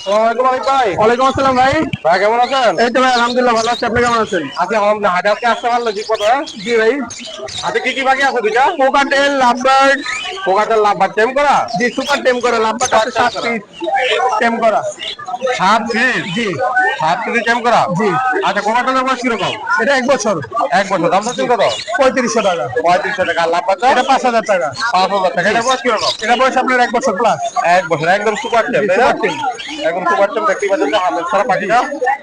আসসালামু আলাইকুম ভাই। ওয়ালাইকুম আসসালাম ভাই। ভাই কেমন আছেন? এই তো ভাই আলহামদুলিল্লাহ ভালো আছি, আপনি কেমন আছেন? আজকে আলহামদুলিল্লাহ হাটে আজকে আসতে পারলো ঠিক কথা। জি ভাই। হাতে কি বাকি আছে দুইটা? Cockatiel lovebird. পোকাটার লাভ বা টেম করা? জি সুপার টেম করা লাভবার্ড সুপার আছে টেম 7 করা। পিস টেম করা। 7 পিস? জি 7 পিস টেম করা? জি। আচ্ছা পোকাটার বয়স কিরকম? এটা 1 বছর। 1 বছর। দাম চাচ্ছেন কত? 3500 টাকা। 3500 টাকা। আর লাভ বাচ্চা? এটা 5000 টাকা। 5000 টাকা। এটা বয়স কিরকম? এটা বয়স আপনার 1 বছর প্লাস। 1 বছর। একদম সুপার টেম জি তাই না? সুপার টেম। একদম সুপার টেম দেখতে পাচ্ছেন যে হামের ছাড়া পাখিটা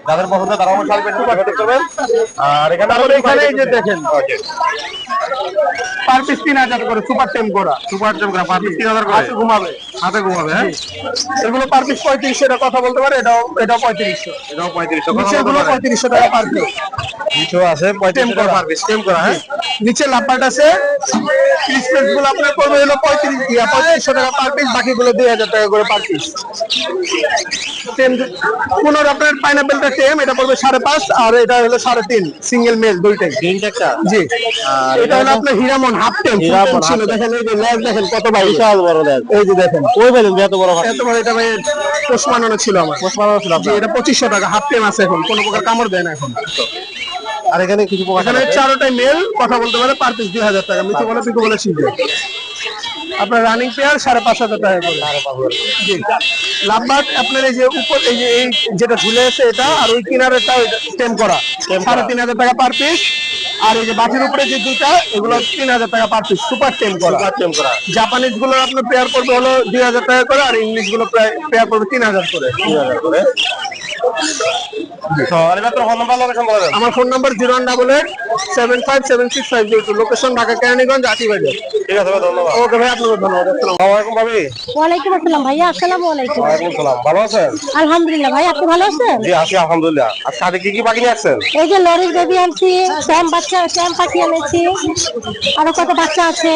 যাদের পছন্দ তারা আমার সাল পেটে যোগাযোগ করবেন। আর এখানে তারপরে এখানে এই যে দেখেন ওকে পার পিস 3000 করে সুপার টেম করা। সুপার টেম করা 5 পিস 3000 করে। হাতে ঘুমাবে। হাতে ঘুমাবে হ্যাঁ? এগুলো পার পিস 3500 টাকা কথা বলতে পারে, এটাও 3500। এটাও 3500 কথা নিচে বলতে গুলো পারে। 3500 টাকা পার পিস। কিছু আছে 3500 টাকা পার পিস টেম করা হ্যাঁ? নিচে লাভবার্ড আছে, ক্রিসপেস গুলো আপনার পড়বে হলো 3500 টাকা পার পিস, বাকিগুলো 2000 টাকা করে পার পিস। টেম কোন আপনার পাইনাপেলটা টেম, এটা পড়বে 5.5 আর এটা হলো 3.5 সিঙ্গেল মেল দুইটাই। তিনটা একটা জি। আর এটা হলো আপনার হীরামন হাফ টেম। হীরামন ছিল half দেখেন, এই যে লেজ দেখেন কত বড়, বিশাল বড় দেন। এই যে দেখেন ওই বেলেন এত বড় ভাই। এত বড়। এটা ভাই পোষ মানানো ছিল আমার। পোষ মানানো ছিল জি, আপনার? এটা 2500 টাকা হাফ টেম আছে, এখন কোনো প্রকার কামড় দেয় না এখন। আর এখানে কিছু পোকা এখানে আছে? চারোটাই মেল, কথা বলতে পারে, পার পিস 2000 টাকা। মিথ্যে বলে পিকো বলে শিখবে। আপনার রানিং পেয়ার 5500 টাকা করে। জি। লাভবার্ড আপনার এই যে উপর এই যে এই যেটা ঝুলে আছে এটা, আর ওই কিনারেরটা টেম করা Stem করা। 3500 টাকা পার পিস। আর এই যে বাকির উপরে যে দুইটা, এগুলো 3000 টাকা পার পিস সুপার টেম করা। সুপার টেম করা জাপানিজ গুলো আপনার পেয়ার করবে হলো 2000 টাকা করে, আর ইংলিশ গুলো প্রায় পেয়ার করবে 3000 করে। 3000 করে। তো আর এবার তো ফোন নাম্বার লোকেশন বলে দেন। আমার phone number 0188757650, location Dhaka Keraniganj Atibazar. ঠিক আছে ভাই ধন্যবাদ। ওকে ভাই, আপনাকে ধন্যবাদ। আসসালাম। আসসালামু আলাইকুম ভাবি। ওয়ালাইকুম আসসালাম ভাইয়া, আসসালামু আলাইকুম। ওয়ালাইকুম সালাম। ভালো আছেন? আলহামদুলিল্লাহ ভাই, আপনি ভালো আছেন? জি আছি আলহামদুলিল্লাহ। আজকে হাতে কি পাখি নিয়ে আসছেন? এই যে লরির বেবি আনছি, শ্যাম পাখি এনেছি, আরো কত বাচ্চা আছে।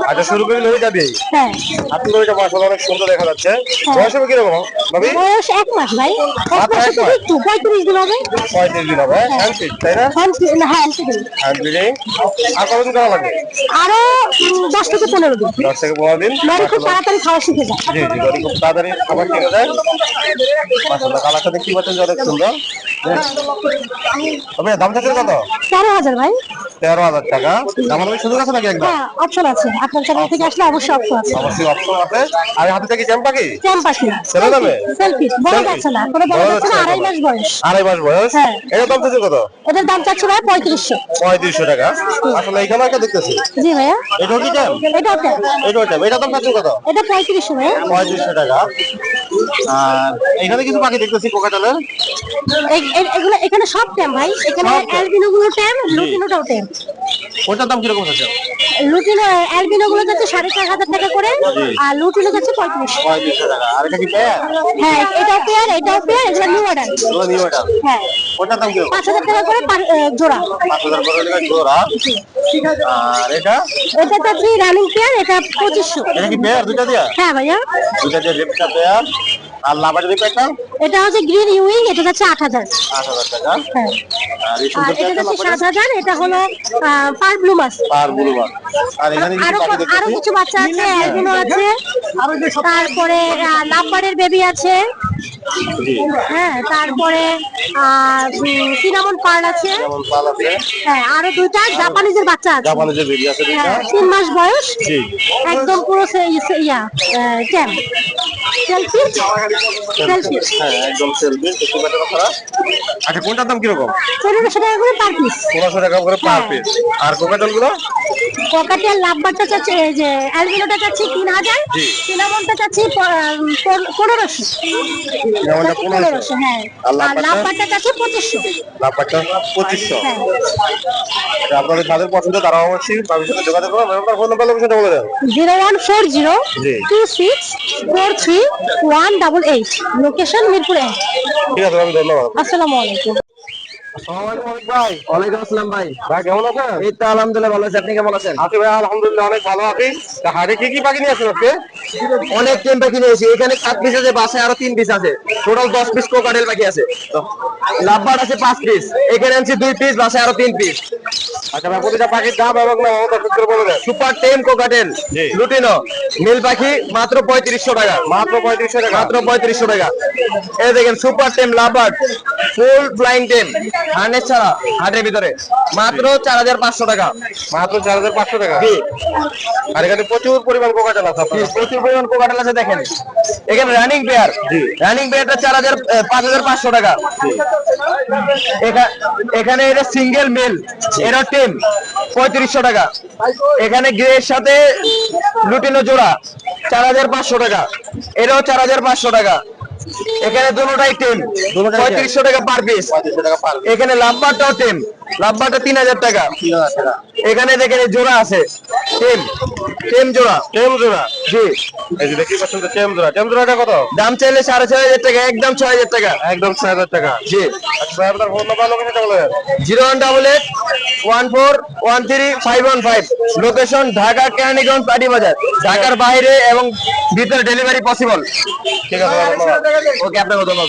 আচ্ছা শুরু করি লরিটা দিয়ে। হ্যাঁ, আপনি লরিটা মাশাআল্লাহ অনেক সুন্দর দেখা যাচ্ছে। হ্যাঁ। বয়স হবে কিরকম ভাবি? বয়স 1 মাস ভাই। এক মাত্র মাসে 1 তো মাস? একটু 35 দিন হবে। 35 দিন হবে হ্যান্ড ফিট তাই না? হ্যাঁ হ্যাঁ, হ্যান্ড ফিটিং। আর কতদিন করা লাগে? আরো 10 থেকে 15 দিন। 10 থেকে 15 দিন। লরি খুব তাড়াতাড়ি খাওয়া শিখে যায়। জি জি লরি খুব তাড়াতাড়ি খাবার খেয়ে যায়। মাশাআল্লাহ কালারটা দেখতে পাচ্ছেন যে অনেক সুন্দর। তবে দাম থাকবে কত? 13,000 ভাই। 13,000 টাকা। আমাদের সুযোগ আছে নাকি একদম? হ্যাঁ, অপশন আছে, আপনার চ্যানেল থেকে আসলে অবশ্যই অপশন আছে। অবশ্যই অপশন আছে। আর হাতে থেকে জ্যাম পাখি? শ্যাম পাখি ছেলে যাবে? সেলফি বড় যাচ্ছে না, কোনো বড় যাচ্ছে না, 2.5 মাস বয়স। 2.5 মাস বয়স। হ্যাঁ। এটা দাম থাকবে কত? এটার দাম চাচ্ছে ভাই 3500। 3500 টাকা। আসলে এখানে একটা দেখতেছি। জি ভাইয়া, এটাও কি জ্যাম? এটা ওকে। এটাও জ্যাম। এটা দাম থাকবে কত? এটা 3500 ভাইয়া। 3500 টাকা। আর এখানে কিছু পাখি দেখতেছি কোকাটালের। এগুলো এখানে সব টেম ভাই, এখানে সব টেম। অ্যালবিনো গুলো টেম, লুটিনোটাও টেম। ওটার দাম কিরকম আছে? লুটিনো অ্যালবিনো গুলো যাচ্ছে 4500 টাকা করে, আর লুটিনো যাচ্ছে 3500। 3500 টাকা। আর এটা কি পেয়ার? হ্যাঁ, এটাও পেয়ার, এটাও পেয়ার, এগুলো নিউ অর্ডার। এগুলো নিউ এটা। হ্যাঁ, ওটার দাম কিরকম? 5000 টাকা করে জোড়া। 5000 করে টাকা জোড়া। আর এটা? এটা যাচ্ছে রানিং পেয়ার, এটা 2500। এটা কি পেয়ার দুইটা দিয়া? হ্যাঁ ভাইয়া, দুইটা দিয়ে রেপটা পেয়ার। আর লাভার যদি পেয়ারটা? এটা হচ্ছে গ্রিন ইউইং, এটা যাচ্ছে 8000। 8000 টাকা। হ্যাঁ, আর এই আর সুন্দর এটা পেয়ারটা যাচ্ছে 7000, এটা হলো পার ব্লু মাস। পার বুলুবার। আর এখানে কিছু আরো পাখি আরো দেখতেছি। কিছু বাচ্চা আছে, অ্যালবিনো আছে, তারপরে লাভবার্ডের বেবি আছে। জি। হ্যাঁ, তারপরে সিনামন পার্ল আছে। যেমন পাল আছে। হ্যাঁ, আরো দুইটা জাপানিজের বাচ্চা আছে। জাপানিজের বেবি আছে দুইটা। হ্যাঁ, 3 মাস বয়স, জি। একদম পুরো ক্যাম সেলফি সেলফি। হ্যাঁ একদম সেলফি দেখতে পাচ্ছেন আপনারা। আচ্ছা কোনটার দাম কিরকম? 1500 টাকা করে পার পিস। 1500 টাকা করে পার হ্যাঁ। পিস। আর কোকাটাল গুলো? কোকাটেল লাভবারটা চাচ্ছে, এই যে অ্যালবিনোটা চাচ্ছি 3000, জি। সিনামনটা চাচ্ছি 1500। যেমনটা 1500, হ্যাঁ। আর আর লাভবারটা চাচ্ছি 2500। লাভবারটা 2500। হ্যাঁ, এটা আপনাদের যাদের পছন্দ তারা অবশ্যই বাবির সাথে যোগাযোগ করুন। আপনার ফোন নাম্বার লোকেশনটা বলে দেন। 01402631188, লোকেশন মিরপুর 1। ঠিক আছে আমি ধন্যবাদ। আসসালামু আলাইকুম। আসসালামু আলাইকুম অনেক ভাই। ওয়ালাইকুম আসসালাম ভাই। ভাই কেমন আছেন? এই তো আলহামদুলিল্লাহ ভালো আছি, আপনি কেমন আছেন? আছি ভাই আলহামদুলিল্লাহ অনেক ভালো আছি। তা হাটে কি পাখি নিয়ে আসছেন আজকে? অনেক টেম পাখি নিয়েছি, এখানে 7 পিস আছে, বাসায় আরো 3 পিস আছে, টোটাল 10 পিস কোকাটেল পাখি আছে। লাভবার্ড আছে 5 পিস, এখানে আনছি 2 পিস, বাসায় আরো 3 পিস। আচ্ছা ভাই, প্রতিটা পাখির দাম এবং নাম আমাদের দর্শকদের বলে দেন। সুপার টেম কোকাটেল জি। লুটিনো নীল পাখি মাত্র 3500 টাকা, মাত্র 3500 টাকা। মাত্র 3500 টাকা। এই দেখেন সুপার টেম লাভার্ড ফুল ফ্লাইং টেম হার্নেস ছাড়া হাটের ভিতরে মাত্র 4500 টাকা। মাত্র 4500 টাকা। জি আর এখানে প্রচুর পরিমাণ কোকাটেল আছে আপনার। প্রচুর পরিমাণ কোকাটেল আছে দেখেন। এখানে রানিং পেয়ার, রানিং পেয়ারটা 5500 টাকা। এখানে এটা সিঙ্গেল মেল, এরা টেম 3500 টাকা। এখানে গ্রে এর সাথে লুটিনো জোড়া 4500 টাকা, এটাও 4500 টাকা। এখানে দুটোটাই টেম, 3500 টাকা পার পিস। 3500 টাকা পার। এখানে লাভবারটাও টেম, লাভবারটা 3000 টাকা। এখানে দেখেন এই জোড়া আছে টেম, টেম জোড়া। টেম জোড়া। জি এই যে দেখতে পাচ্ছেন টেম জোড়া। টেম জোড়াটা কত? দাম চাইলে 6500 টাকা, একদম 6000 টাকা। একদম 6000 টাকা। জি আচ্ছা ভাই, আপনার ফোন নাম্বার লোকেশনটা বলে দেন। 0188141515, লোকেশন ঢাকা কেরানীগঞ্জ পাটি বাজার। ঢাকার বাইরে এবং ভিতরে ডেলিভারি পসিবল। ঠিক আছে ভাই, ধন্যবাদ। ওকে, আপনাকে ধন্যবাদ।